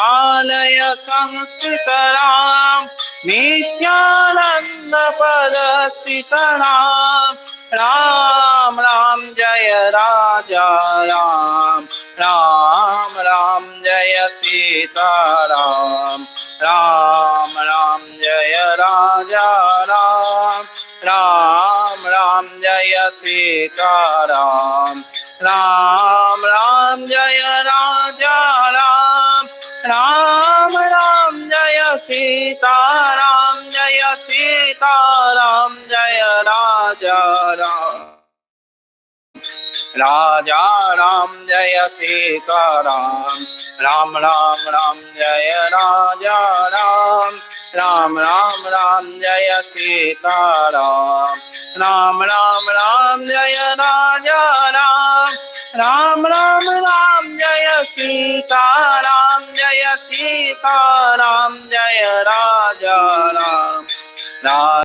आलय संस्थितरां नित्यानन्दपदसितरां राम राम जय राजा राम राम राम जय सीताराम राम राम जय राजा राम राम राम जय सीताराम राम राम जय राजा राम राम राम जय सीताराम जय सीताराम जय राजा राम राजा राम जय सीताराम राम राम राम जय राजा राम राम राम राम जय सीताराम राम राम राम जय राजा राम राम राम राम जय सीताराम जय सीताराम जय राजा राम।